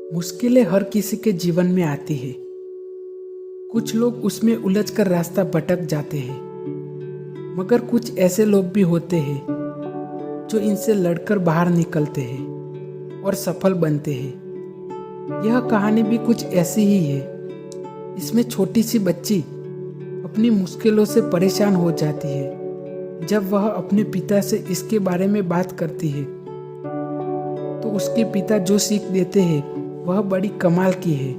मुश्किलें हर किसी के जीवन में आती है। कुछ लोग उसमें उलझकर रास्ता भटक जाते हैं, मगर कुछ ऐसे लोग भी होते हैं जो इनसे लड़कर बाहर निकलते हैं और सफल बनते हैं। यह कहानी भी कुछ ऐसी ही है। इसमें छोटी सी बच्ची अपनी मुश्किलों से परेशान हो जाती है। जब वह अपने पिता से इसके बारे में बात करती है तो उसके पिता जो सीख देते हैं वह बड़ी कमाल की है।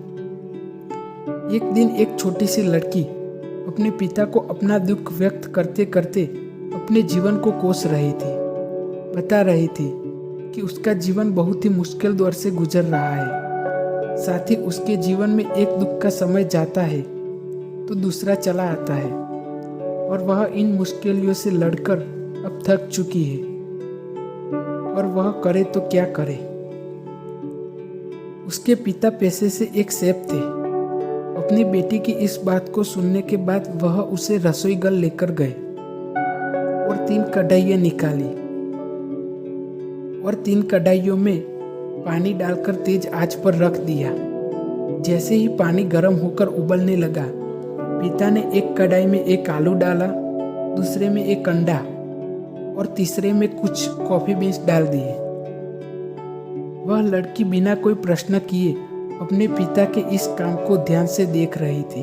एक दिन एक छोटी सी लड़की अपने पिता को अपना दुख व्यक्त करते करते अपने जीवन को कोस रही थी। बता रही थी कि उसका जीवन बहुत ही मुश्किल दौर से गुजर रहा है। साथ ही उसके जीवन में एक दुख का समय जाता है तो दूसरा चला आता है और वह इन मुश्किलों से लड़कर अब थक चुकी है और वह करे तो क्या करे। उसके पिता पेशे से एक शेफ थे। अपनी बेटी की इस बात को सुनने के बाद वह उसे रसोई घर लेकर गए और 3 कढ़ाइयाँ निकाली और 3 कढ़ाइयों में पानी डालकर तेज आंच पर रख दिया। जैसे ही पानी गर्म होकर उबलने लगा, पिता ने एक कढ़ाई में एक आलू डाला, दूसरे में एक अंडा और तीसरे में कुछ कॉफी बीन्स डाल दिए। वह लड़की बिना कोई प्रश्न किए अपने पिता के इस काम को ध्यान से देख रही थी।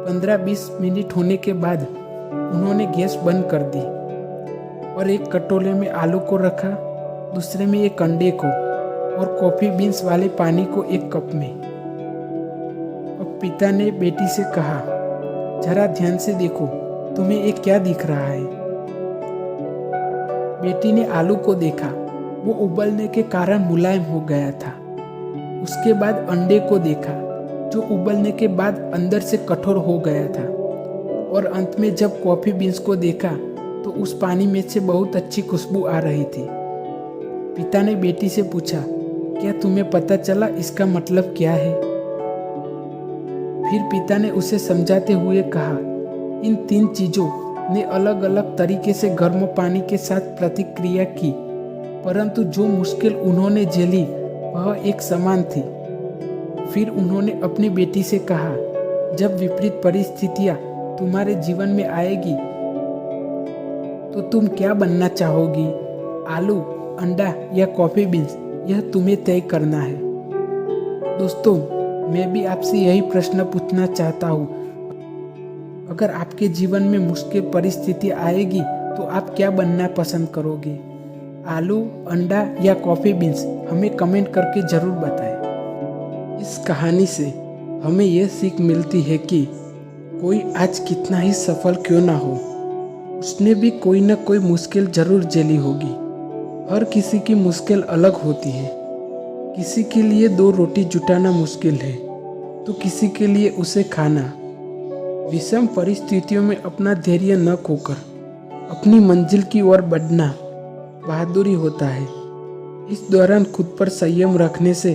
15-20 मिनट होने के बाद उन्होंने गैस बंद कर दी और एक कटोरे में आलू को रखा, दूसरे में एक अंडे को और कॉफी बीन्स वाले पानी को एक कप में। अब पिता ने बेटी से कहा, जरा ध्यान से देखो, तुम्हें एक क्या दिख रहा है? बेटी ने आलू को देखा, वो उबलने के कारण मुलायम हो गया था। उसके बाद अंडे को देखा जो उबलने के बाद अंदर से कठोर हो गया था और अंत में जब कॉफी बीन्स को देखा तो उस पानी में से बहुत अच्छी खुशबू आ रही थी। पिता ने बेटी से पूछा, क्या तुम्हें पता चला इसका मतलब क्या है? फिर पिता ने उसे समझाते हुए कहा, इन 3 चीजों ने अलग अलग तरीके से गर्म पानी के साथ प्रतिक्रिया की, परंतु जो मुश्किल उन्होंने झेली वह एक समान थी। फिर उन्होंने अपनी बेटी से कहा, जब विपरीत परिस्थितियां तुम्हारे जीवन में आएगी तो तुम क्या बनना चाहोगी? आलू, अंडा या कॉफी बीन्स? यह तुम्हें तय करना है। दोस्तों, मैं भी आपसे यही प्रश्न पूछना चाहता हूँ। अगर आपके जीवन में मुश्किल परिस्थिति आएगी तो आप क्या बनना पसंद करोगे? आलू, अंडा या कॉफी बीन्स? हमें कमेंट करके ज़रूर बताएं। इस कहानी से हमें यह सीख मिलती है कि कोई आज कितना ही सफल क्यों ना हो, उसने भी कोई ना कोई मुश्किल जरूर झेली होगी। हर किसी की मुश्किल अलग होती है। किसी के लिए 2 रोटी जुटाना मुश्किल है तो किसी के लिए उसे खाना। विषम परिस्थितियों में अपना धैर्य न खोकर अपनी मंजिल की ओर बढ़ना बहादुरी होता है। इस दौरान खुद पर संयम रखने से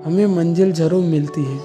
हमें मंजिल जरूर मिलती है।